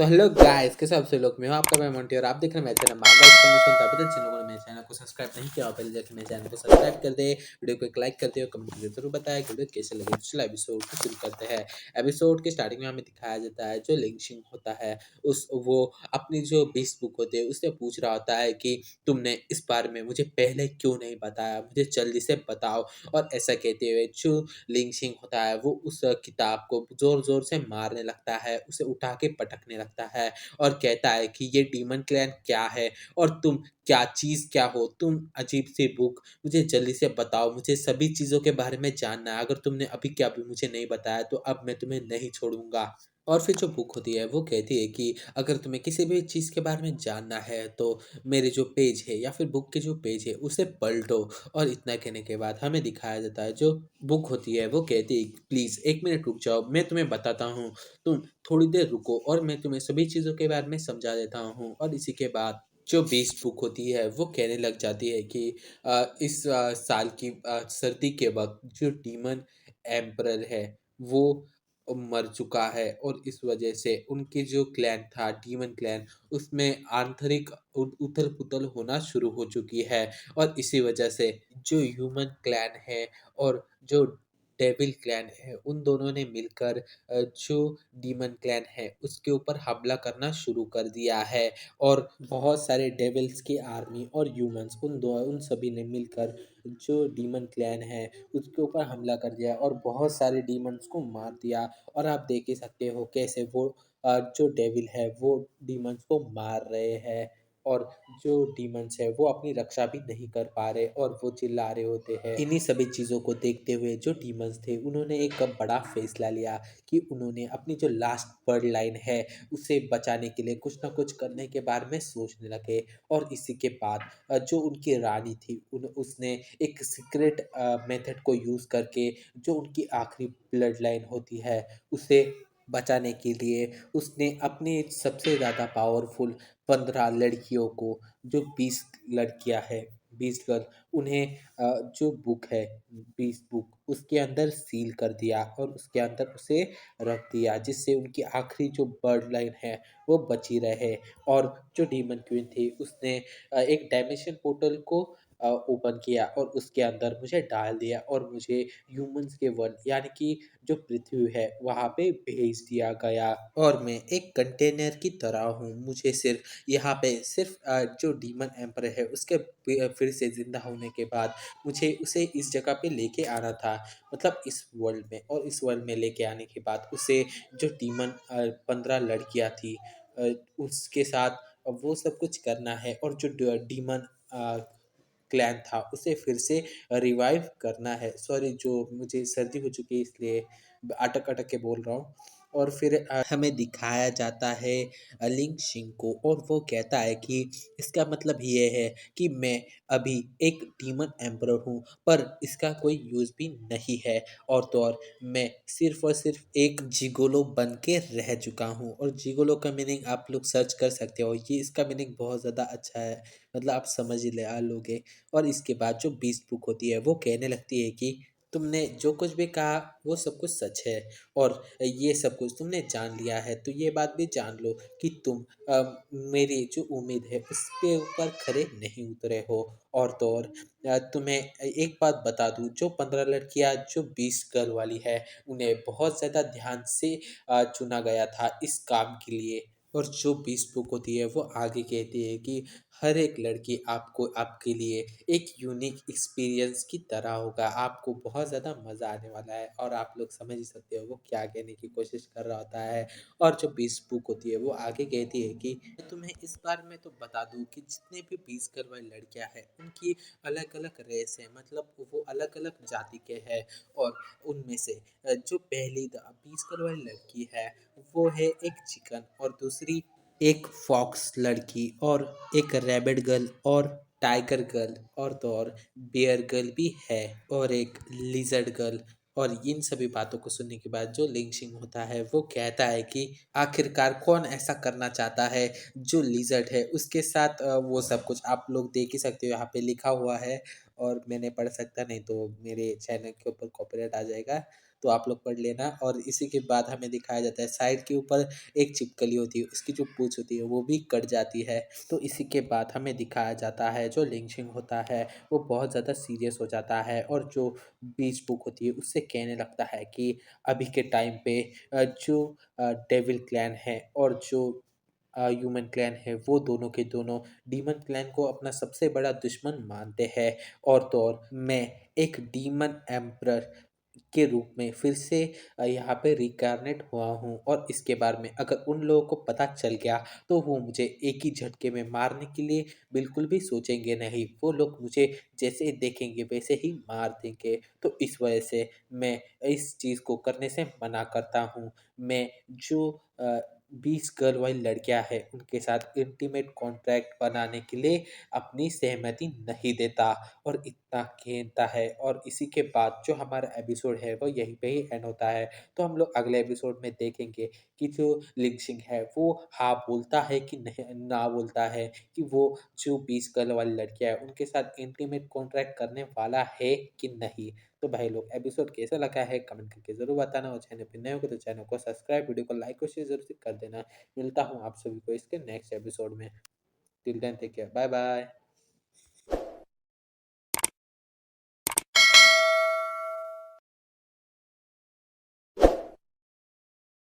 तो hello guys, कैसे आप सभी लोग। मैं हूं आपका भाई मोंटी और आप देख रहे हैं मेरे चैनल मांगा इन्फॉर्मेशन। तभी तक जिन लोगों ने मेरे चैनल को सब्सक्राइब नहीं किया हो, पहले जाकर मेरे चैनल को सब्सक्राइब कर दे, वीडियो को एक लाइक कर दे और कमेंट करके जरूर बताएं कि वीडियो कैसे लगे। तो चलो एपिसोड को शुरू करते हैं। एपिसोड के स्टार्टिंग में हमें दिखाया जाता है जो लिंचिंग होता है, उस वो अपनी जो बीस्ट बुक होती है उससे पूछ रहा होता है कि तुमने इस बारे में मुझे पहले क्यों नहीं बताया, मुझे जल्दी से बताओ। और ऐसा कहते हुए जो लिंचिंग होता है वो उस किताब को जोर जोर से मारने लगता है, उसे उठा के पटकने लगता है और कहता है कि ये डीमन क्लैन क्या है और तुम क्या चीज़ क्या हो, तुम अजीब सी बुक, मुझे जल्दी से बताओ, मुझे सभी चीज़ों के बारे में जानना है। अगर तुमने अभी क्या अभी मुझे नहीं बताया तो अब मैं तुम्हें नहीं छोड़ूंगा। और फिर जो बुक होती है वो कहती है कि अगर तुम्हें किसी भी चीज़ के बारे में जानना है तो मेरे जो पेज है या फिर बुक के जो पेज है उसे पलटो। और इतना कहने के बाद हमें दिखाया जाता है जो बुक होती है वो कहती है प्लीज़ एक मिनट रुक जाओ, मैं तुम्हें बताता हूँ, तुम थोड़ी देर रुको और मैं तुम्हें सभी चीज़ों के बारे में समझा देता हूँ। और इसी के बाद जो बीस्ट बुक होती है वो कहने लग जाती है कि इस साल की सर्दी के वक्त जो डीमन एम्परर है वो मर चुका है और इस वजह से उनके जो क्लैन था डीमन क्लैन उसमें आंतरिक उथल पुथल होना शुरू हो चुकी है। और इसी वजह से जो ह्यूमन क्लैन है और जो डेविल क्लैन है उन दोनों ने मिलकर जो डीमन क्लैन है उसके ऊपर हमला करना शुरू कर दिया है। और बहुत सारे डेविल्स की आर्मी और ह्यूमंस उन सभी ने मिलकर जो डीमन क्लैन है उसके ऊपर हमला कर दिया और बहुत सारे डीमंस को मार दिया। और आप देख ही सकते हो कैसे वो जो डेविल है वो डीमंस को मार रहे हैं और जो डीमंस है वो अपनी रक्षा भी नहीं कर पा रहे और वो चिल्ला रहे होते हैं। इन्हीं सभी चीज़ों को देखते हुए जो डीमंस थे उन्होंने एक बड़ा फैसला लिया कि उन्होंने अपनी जो लास्ट बर्ड लाइन है उसे बचाने के लिए कुछ ना कुछ करने के बारे में सोचने लगे। और इसी के बाद जो उनकी रानी थी उसने एक सीक्रेट मेथड को यूज़ करके जो उनकी आखिरी ब्लड लाइन होती है उसे बचाने के लिए उसने अपने सबसे ज़्यादा पावरफुल 15 लड़कियों को, जो 20 लड़कियां हैं, 20 गर्ल, उन्हें जो बुक है 20 बुक उसके अंदर सील कर दिया और उसके अंदर उसे रख दिया जिससे उनकी आखिरी जो बर्ड लाइन है वो बची रहे। और जो डीमन क्वीन थी उसने एक डायमेंशन पोर्टल को ओपन किया और उसके अंदर मुझे डाल दिया और मुझे ह्यूमंस के वर्ल्ड यानी कि जो पृथ्वी है वहाँ पे भेज दिया गया। और मैं एक कंटेनर की तरह हूँ, मुझे सिर्फ यहाँ पे सिर्फ जो डीमन एम्पर है उसके फिर से जिंदा होने के बाद मुझे उसे इस जगह पे लेके आना था, मतलब इस वर्ल्ड में। और इस वर्ल्ड में लेके आने के बाद उसे जो डीमन 15 लड़कियाँ थी उसके साथ वो सब कुछ करना है और जो डीमन क्लैन था उसे फिर से रिवाइव करना है। सॉरी, जो मुझे सर्दी हो चुकी है इसलिए अटक अटक के बोल रहा हूँ। और फिर हमें दिखाया जाता है लिंग शिंग को और वो कहता है कि इसका मतलब ये है कि मैं अभी एक डीमन एम्परर हूँ पर इसका कोई यूज़ भी नहीं है। और तो और मैं सिर्फ और सिर्फ एक जिगोलो बन के रह चुका हूँ। और जिगोलो का मीनिंग आप लोग सर्च कर सकते हो, ये इसका मीनिंग बहुत ज़्यादा अच्छा है, मतलब आप समझ ही ले आ लोगे। और इसके बाद जो बीस्ट बुक होती है वो कहने लगती है कि तुमने जो कुछ भी कहा वो सब कुछ सच है और ये सब कुछ तुमने जान लिया है तो ये बात भी जान लो कि तुम मेरी जो उम्मीद है उसके ऊपर खरे नहीं उतरे हो। और तो और तुम्हें एक बात बता दूं, जो 15 लड़कियां जो 20 गर्ल वाली है उन्हें बहुत ज़्यादा ध्यान से चुना गया था इस काम के लिए। और जो बीस्ट बुक होती है वो आगे कहती है कि हर एक लड़की आपको आपके लिए एक यूनिक एक्सपीरियंस की तरह होगा, आपको बहुत ज़्यादा मज़ा आने वाला है। और आप लोग समझ ही सकते हो वो क्या कहने की कोशिश कर रहा होता है। और जो बीस बुक होती है वो आगे कहती है कि मैं तुम्हें इस बार में तो बता दूं कि जितने भी 20 घर वाली लड़कियां हैं उनकी अलग अलग रेस है, मतलब वो अलग अलग जाति के हैं। और उनमें से जो पहली 20 घर वाली लड़की है वो है एक चिकन, और दूसरी एक फॉक्स लड़की, और एक रैबिट गर्ल, और टाइगर गर्ल, और तो और बियर गर्ल भी है, और एक लिजर्ड गर्ल। और इन सभी बातों को सुनने के बाद जो लिंचिंग होता है वो कहता है कि आखिरकार कौन ऐसा करना चाहता है जो लिजर्ड है उसके साथ वो सब कुछ आप लोग देख ही सकते हो, यहाँ पे लिखा हुआ है और मैंने पढ़ सकता नहीं तो मेरे चैनल के ऊपर कॉपीराइट आ जाएगा। तो आप लोग पढ़ लेना। और इसी के बाद हमें दिखाया जाता है साइड के ऊपर एक छिपकली होती है, उसकी जो पूँछ होती है वो भी कट जाती है। तो इसी के बाद हमें दिखाया जाता है जो लिंचिंग होता है वो बहुत ज़्यादा सीरियस हो जाता है, और जो बीच बुक होती है उससे कहने लगता है कि अभी के टाइम पे जो डेविल क्लैन है और जो ह्यूमन क्लैन है वो दोनों के दोनों डीमन क्लैन को अपना सबसे बड़ा दुश्मन मानते हैं। और तो और मैं एक डीमन एम्परर के रूप में फिर से यहाँ पे रिकार्नेट हुआ हूँ, और इसके बारे में अगर उन लोगों को पता चल गया तो वो मुझे एक ही झटके में मारने के लिए बिल्कुल भी सोचेंगे नहीं। वो लोग मुझे जैसे देखेंगे वैसे ही मार देंगे। तो इस वजह से मैं इस चीज़ को करने से मना करता हूँ। मैं जो 20 गर्ल वाली लड़कियां हैं उनके साथ इंटीमेट कॉन्ट्रैक्ट बनाने के लिए अपनी सहमति नहीं देता, और इतना कहता है। और इसी के बाद जो हमारा एपिसोड है वो यहीं पे ही एंड होता है। तो हम लोग अगले एपिसोड में देखेंगे कि जो लिंचिंग है वो हाँ बोलता है कि नहीं ना बोलता है, कि वो जो 20 गर्ल वाली लड़कियां है उनके साथ इंटीमेट कॉन्ट्रैक्ट करने वाला है कि नहीं। तो भाई लोग एपिसोड कैसा लगा है कमेंट करके ज़रूर बताना, और चैनल पे नए हो तो चैनल को सब्सक्राइब, वीडियो को लाइक और शेयर ज़रूर से कर देना। मिलता हूँ आप सभी को इसके नेक्स्ट एपिसोड में। Till then take care, bye bye.